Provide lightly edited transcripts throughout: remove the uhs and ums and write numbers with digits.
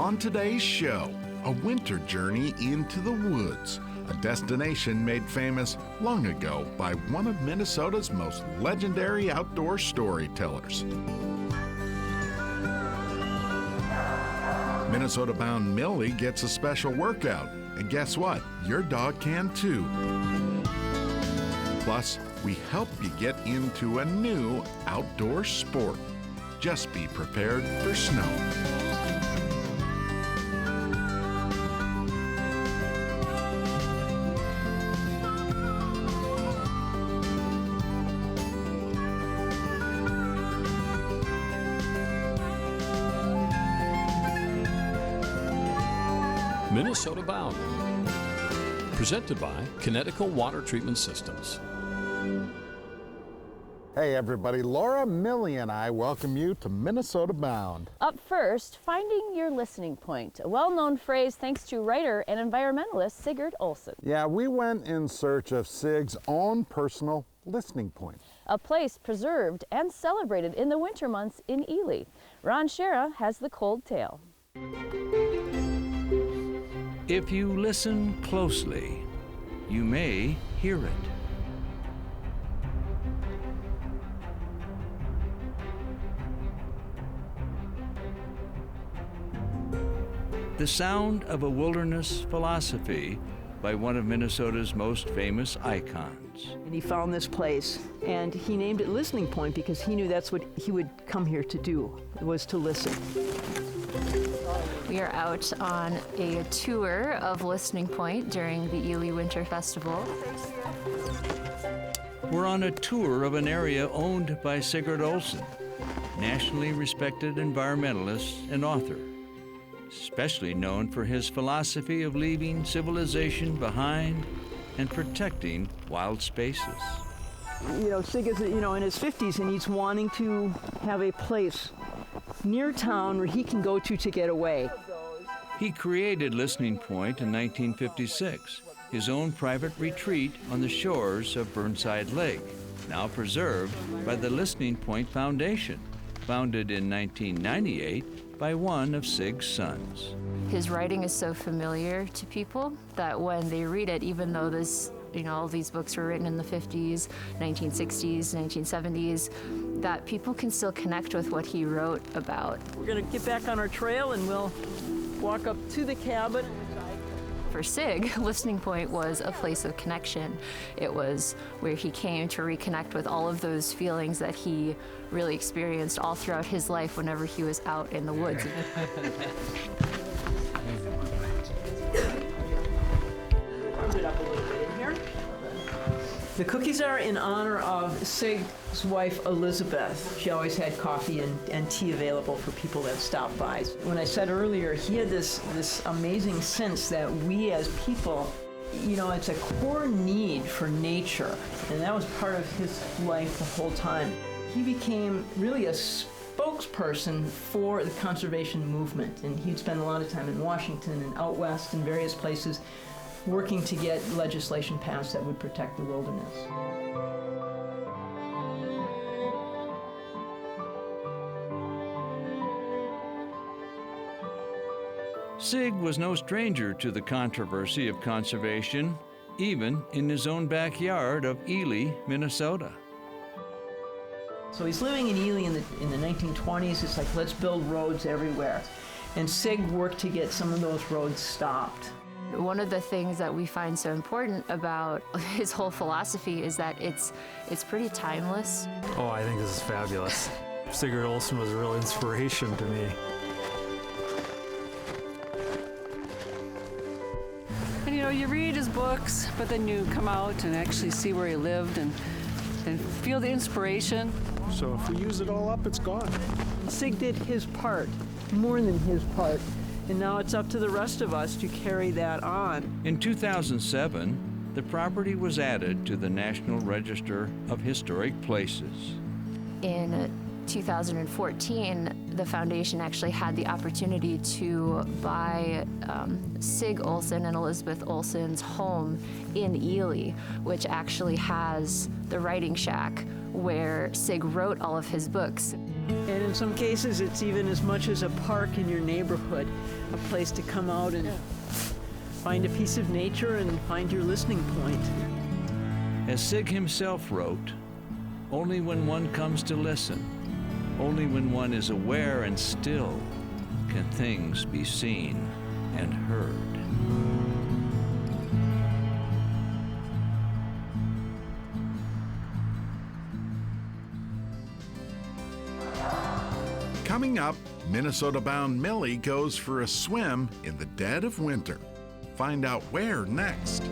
On today's show, a winter journey into the woods, a destination made famous long ago by one of Minnesota's most legendary outdoor storytellers. Minnesota-bound Millie gets a special workout, and guess what? Your dog can too. Plus, we help you get into a new outdoor sport. Just be prepared for snow. Minnesota Bound, presented by Connecticut Water Treatment Systems. Hey everybody, Laura, Millie, and I welcome you to Minnesota Bound. Up first, finding your listening point, a well-known phrase thanks to writer and environmentalist Sigurd Olson. Yeah, we went in search of Sig's own personal listening point. A place preserved and celebrated in the winter months in Ely. Ron Shera has the cold tale. If you listen closely, you may hear it. The sound of a wilderness philosophy by one of Minnesota's most famous icons. And he found this place, and he named it Listening Point because he knew that's what he would come here to do, was to listen. We are out on a tour of Listening Point during the Ely Winter Festival. We're on a tour of an area owned by Sigurd Olson, nationally respected environmentalist and author, especially known for his philosophy of leaving civilization behind and protecting wild spaces. You know, Sig is, in his 50s, and he's wanting to have a place near town where he can go to get away. He created Listening Point in 1956, his own private retreat on the shores of Burnside Lake, now preserved by the Listening Point Foundation, founded in 1998 by one of Sig's sons. His writing is so familiar to people that when they read it, even though all these books were written in the 50s, 1960s, 1970s, that people can still connect with what he wrote about. We're going to get back on our trail and we'll walk up to the cabin. For Sig, Listening Point was a place of connection. It was where he came to reconnect with all of those feelings that he really experienced all throughout his life whenever he was out in the woods. The cookies are in honor of Sig's wife, Elizabeth. She always had coffee and tea available for people that stopped by. When I said earlier, he had this amazing sense that we as people, it's a core need for nature, and that was part of his life the whole time. He became really a spokesperson for the conservation movement, and he'd spend a lot of time in Washington and out west in various places, working to get legislation passed that would protect the wilderness. Sig was no stranger to the controversy of conservation, even in his own backyard of Ely, Minnesota. So he's living in Ely in the 1920s. It's like, let's build roads everywhere. And Sig worked to get some of those roads stopped. One of the things that we find so important about his whole philosophy is that it's pretty timeless. Oh, I think this is fabulous. Sigurd Olson was a real inspiration to me. And you read his books, but then you come out and actually see where he lived and feel the inspiration. So if we use it all up, it's gone. Sig did his part, more than his part. And now it's up to the rest of us to carry that on. In 2007, the property was added to the National Register of Historic Places. In 2014, the foundation actually had the opportunity to buy Sig Olson and Elizabeth Olson's home in Ely, which actually has the writing shack where Sig wrote all of his books. And in some cases, it's even as much as a park in your neighborhood, a place to come out and find a piece of nature and find your listening point. As Sig himself wrote, only when one comes to listen, only when one is aware and still, can things be seen and heard. Coming up, Minnesota-bound Millie goes for a swim in the dead of winter. Find out where next.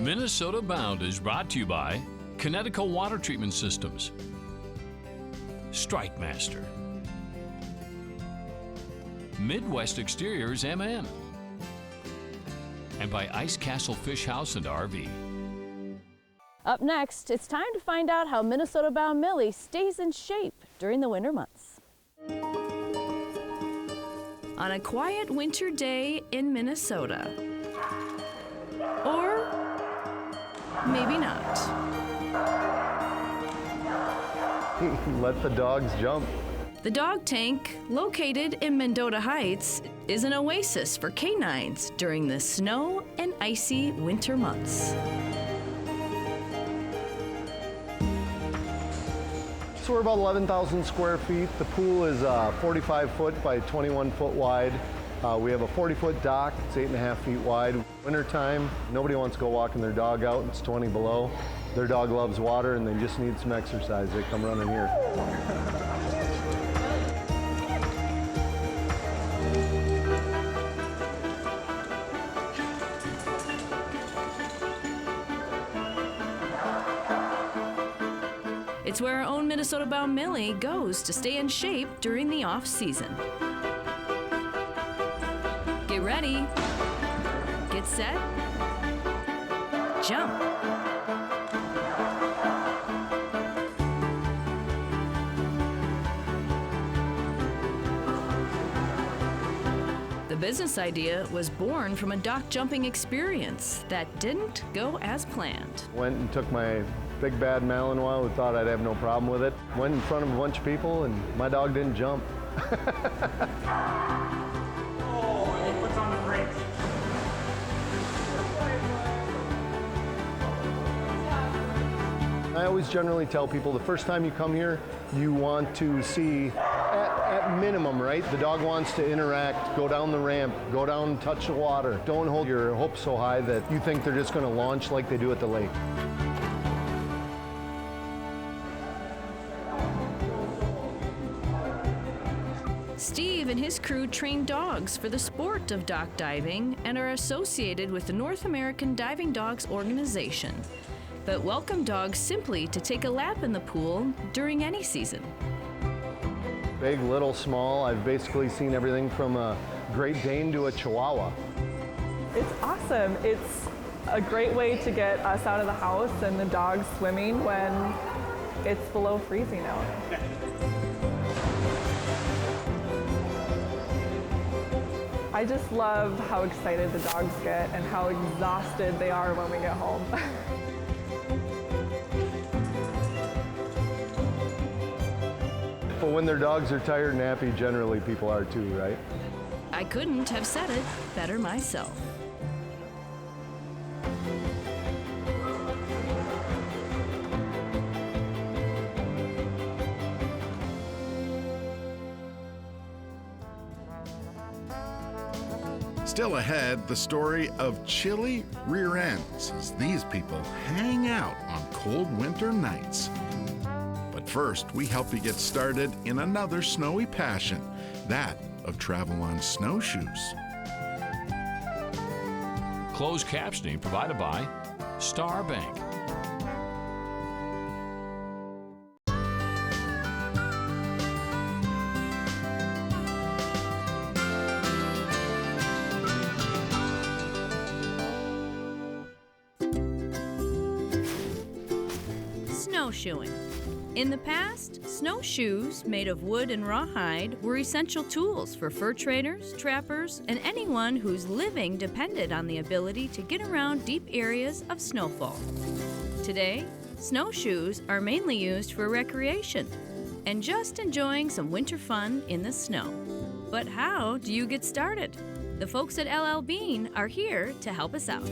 Minnesota Bound is brought to you by Connecticut Water Treatment Systems, Strike Master, Midwest Exteriors MN, and by Ice Castle Fish House and RV. Up next, it's time to find out how Minnesota-bound Millie stays in shape during the winter months. On a quiet winter day in Minnesota. Or maybe not. Let the dogs jump. The dog tank, located in Mendota Heights, is an oasis for canines during the snow and icy winter months. So we're about 11,000 square feet. The pool is 45 foot by 21 foot wide. We have a 40-foot dock. It's 8.5 feet wide. Wintertime, nobody wants to go walking their dog out. It's 20 below. Their dog loves water and they just need some exercise. They come running here. It's where our own Minnesota-bound Millie goes to stay in shape during the off-season. Get ready, get set, jump. The business idea was born from a dock jumping experience that didn't go as planned. Went and took my big bad Malinois who thought I'd have no problem with it. Went in front of a bunch of people and my dog didn't jump. I always generally tell people the first time you come here, you want to see, at minimum, right? The dog wants to interact, go down the ramp, go down and touch the water. Don't hold your hopes so high that you think they're just going to launch like they do at the lake. Steve and his crew train dogs for the sport of dock diving and are associated with the North American Diving Dogs Organization, but welcome dogs simply to take a lap in the pool during any season. Big, little, small. I've basically seen everything from a Great Dane to a Chihuahua. It's awesome. It's a great way to get us out of the house and the dogs swimming when it's below freezing out. I just love how excited the dogs get and how exhausted they are when we get home. But when their dogs are tired and happy, generally people are too, right? I couldn't have said it better myself. Still ahead, the story of chilly rear ends as these people hang out on cold winter nights. But first, we help you get started in another snowy passion, that of travel on snowshoes. Closed captioning provided by Star Bank. Snowshoeing. In the past, snowshoes made of wood and rawhide were essential tools for fur traders, trappers, and anyone whose living depended on the ability to get around deep areas of snowfall. Today, snowshoes are mainly used for recreation, and just enjoying some winter fun in the snow. But how do you get started? The folks at LL Bean are here to help us out.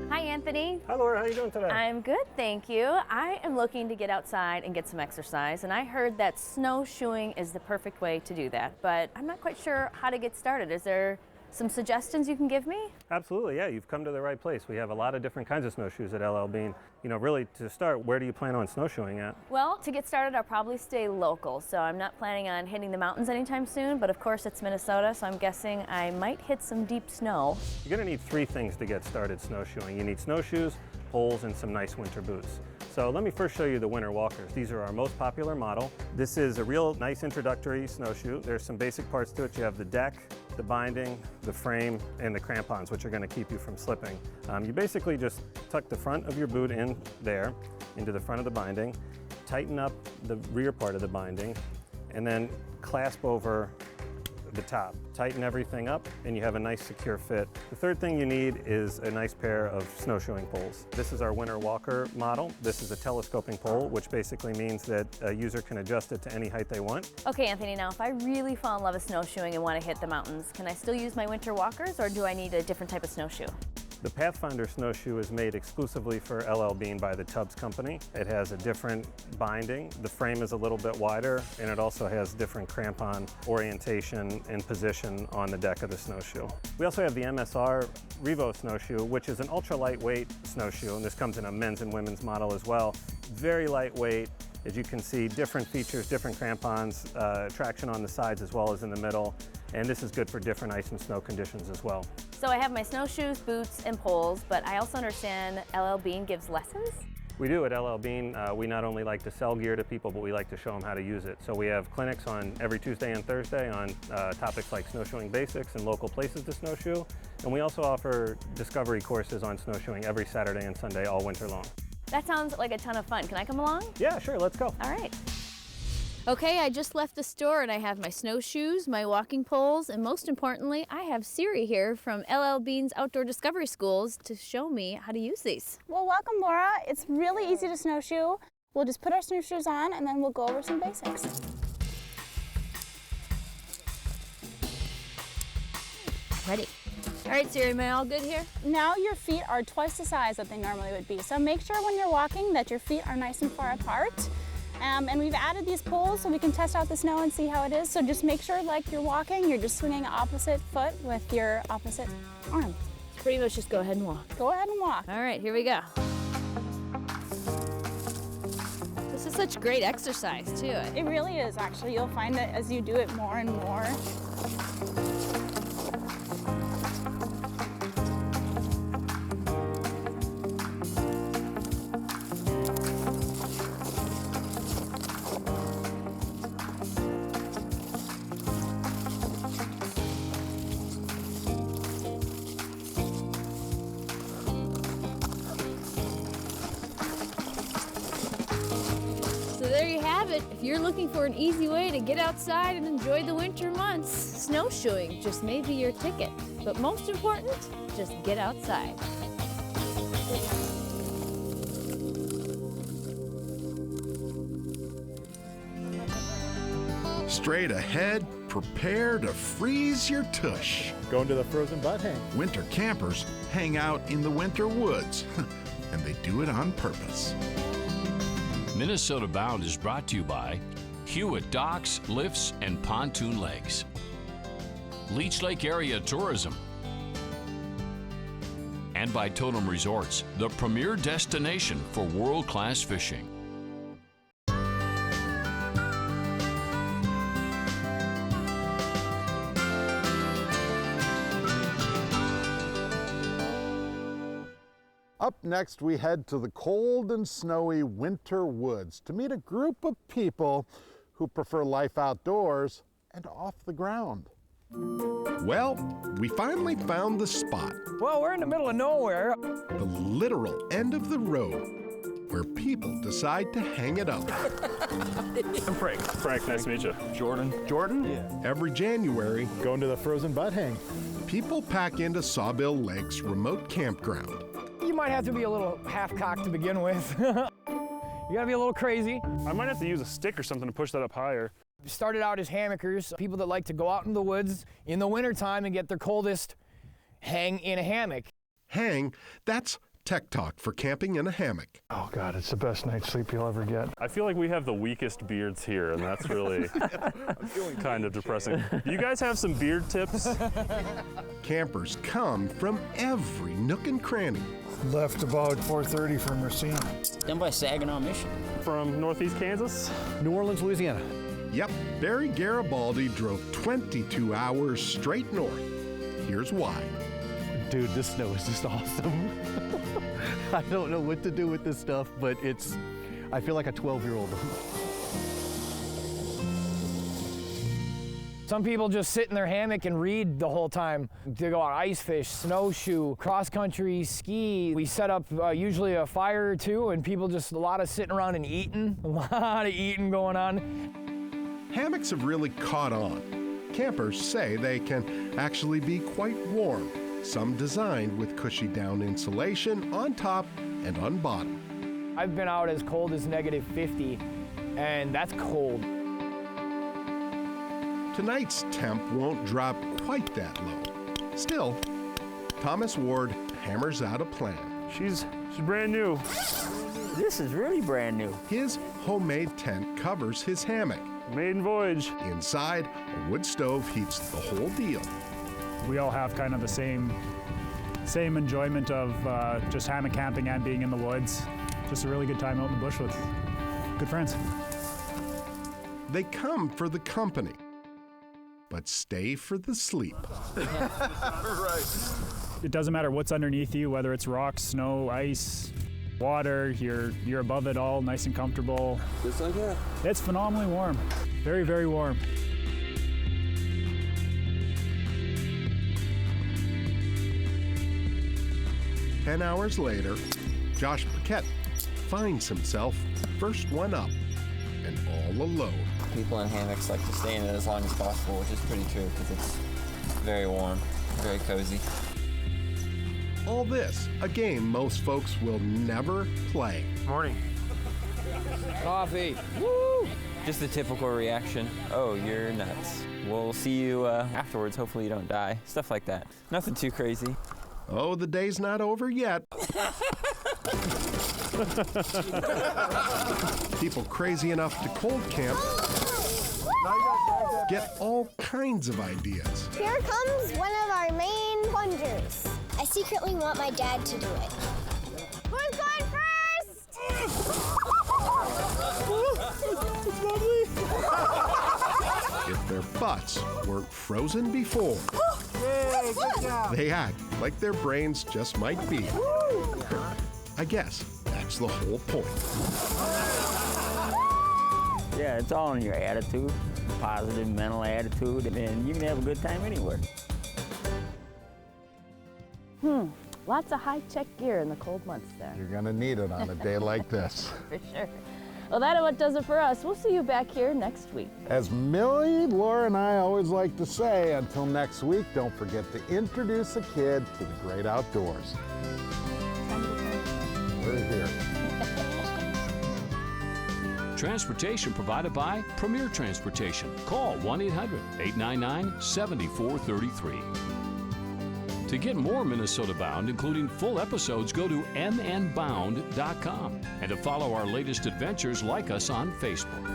Hi, Anthony. Hi, Laura. How are you doing today? I'm good, thank you. I am looking to get outside and get some exercise, and I heard that snowshoeing is the perfect way to do that, but I'm not quite sure how to get started. Is there some suggestions you can give me? Absolutely, yeah. You've come to the right place. We have a lot of different kinds of snowshoes at LL Bean. You know, really, to start, where do you plan on snowshoeing at? Well, to get started, I'll probably stay local, so I'm not planning on hitting the mountains anytime soon, but of course it's Minnesota, so I'm guessing I might hit some deep snow. You're going to need 3 things to get started snowshoeing. You need snowshoes, poles, and some nice winter boots. So let me first show you the winter walkers. These are our most popular model. This is a real nice introductory snowshoe. There's some basic parts to it. You have the deck, the binding, the frame, and the crampons, which are going to keep you from slipping. You basically just tuck the front of your boot in there, into the front of the binding, tighten up the rear part of the binding, and then clasp over the top. Tighten everything up, and you have a nice secure fit. The third thing you need is a nice pair of snowshoeing poles. This is our winter walker model. This is a telescoping pole, which basically means that a user can adjust it to any height they want. Okay, Anthony, now if I really fall in love with snowshoeing and want to hit the mountains, can I still use my winter walkers, or do I need a different type of snowshoe? The Pathfinder snowshoe is made exclusively for LL Bean by the Tubbs Company. It has a different binding. The frame is a little bit wider, and it also has different crampon orientation and position on the deck of the snowshoe. We also have the MSR Revo snowshoe, which is an ultra lightweight snowshoe, and this comes in a men's and women's model as well. Very lightweight. As you can see, different features, different crampons, traction on the sides as well as in the middle, and this is good for different ice and snow conditions as well. So I have my snowshoes, boots, and poles, but I also understand LL Bean gives lessons? We do at LL Bean. We not only like to sell gear to people, but we like to show them how to use it. So we have clinics on every Tuesday and Thursday on topics like snowshoeing basics and local places to snowshoe. And we also offer discovery courses on snowshoeing every Saturday and Sunday all winter long. That sounds like a ton of fun. Can I come along? Yeah, sure, let's go. All right. Okay, I just left the store and I have my snowshoes, my walking poles, and most importantly, I have Siri here from LL Bean's Outdoor Discovery Schools to show me how to use these. Well, welcome, Laura. It's really easy to snowshoe. We'll just put our snowshoes on and then we'll go over some basics. Ready. All right, Siri, am I all good here? Now your feet are twice the size that they normally would be. So make sure when you're walking that your feet are nice and far apart. And we've added these poles so we can test out the snow and see how it is. So just make sure, like you're walking, you're just swinging opposite foot with your opposite arm. Pretty much just go ahead and walk. Go ahead and walk. All right, here we go. This is such great exercise, too. It really is, actually. You'll find that as you do it more and more. There you have it. If you're looking for an easy way to get outside and enjoy the winter months, snowshoeing just may be your ticket. But most important, just get outside. Straight ahead, prepare to freeze your tush. Going to the frozen butt hang. Winter campers hang out in the winter woods, and they do it on purpose. Minnesota Bound is brought to you by Hewitt Docks, Lifts, and Pontoon Lakes, Leech Lake Area Tourism, and by Totem Resorts, the premier destination for world-class fishing. Up next, we head to the cold and snowy winter woods to meet a group of people who prefer life outdoors and off the ground. Well, we finally found the spot. Well, we're in the middle of nowhere. The literal end of the road where people decide to hang it up. I'm Frank. Frank, nice to meet you. Jordan. Jordan? Yeah. Every January, going to the frozen butt hang. People pack into Sawbill Lake's remote campground. You might have to be a little half-cocked to begin with. You gotta be a little crazy. I might have to use a stick or something to push that up higher. We started out as hammockers, people that like to go out in the woods in the wintertime and get their coldest, hang in a hammock. Hang, that's tech talk for camping in a hammock. Oh God, it's the best night's sleep you'll ever get. I feel like we have the weakest beards here, and that's really kind of depressing. Do you guys have some beard tips? Campers come from every nook and cranny. Left about 4:30 from Racine. Down by Saginaw, Michigan. From northeast Kansas? New Orleans, Louisiana. Yep, Barry Garibaldi drove 22 hours straight north. Here's why. Dude, this snow is just awesome. I don't know what to do with this stuff, but I feel like a 12-year-old. Some people just sit in their hammock and read the whole time. They go out ice fish, snowshoe, cross-country, ski. We set up usually a fire or two, and people just a lot of sitting around and eating. A lot of eating going on. Hammocks have really caught on. Campers say they can actually be quite warm. Some designed with cushy down insulation on top and on bottom. I've been out as cold as -50, and that's cold. Tonight's temp won't drop quite that low. Still, Thomas Ward hammers out a plan. She's brand new. This is really brand new. His homemade tent covers his hammock. Maiden voyage. Inside, a wood stove heats the whole deal. We all have kind of the same enjoyment of just hammock camping and being in the woods. Just a really good time out in the bush with good friends. They come for the company, but stay for the sleep. Right. It doesn't matter what's underneath you, whether it's rocks, snow, ice, water, you're above it all, nice and comfortable. Just like that. It's phenomenally warm. Very, very warm. Ten hours later, Josh Paquette finds himself first one up and all alone. People in hammocks like to stay in it as long as possible, which is pretty true because it's very warm, very cozy. All this, a game most folks will never play. Morning. Coffee. Woo! Just the typical reaction. Oh, you're nuts. We'll see you afterwards. Hopefully you don't die. Stuff like that. Nothing too crazy. Oh, the day's not over yet. People crazy enough to cold camp get all kinds of ideas. Here comes one of our main plungers. I secretly want my dad to do it. Who's going first? If their butts weren't frozen before, Yay, good job. they act like their brains just might be. I guess that's the whole point. Yeah, it's all in your attitude, positive mental attitude, and you can have a good time anywhere. Lots of high-tech gear in the cold months there. You're gonna need it on a day like this. For sure. Well, that what does it for us. We'll see you back here next week. As Millie, Laura, and I always like to say, until next week, don't forget to introduce a kid to the great outdoors. We're here. Transportation provided by Premier Transportation. Call 1-800-899-7433. To get more Minnesota Bound, including full episodes, go to mnbound.com. And to follow our latest adventures, like us on Facebook.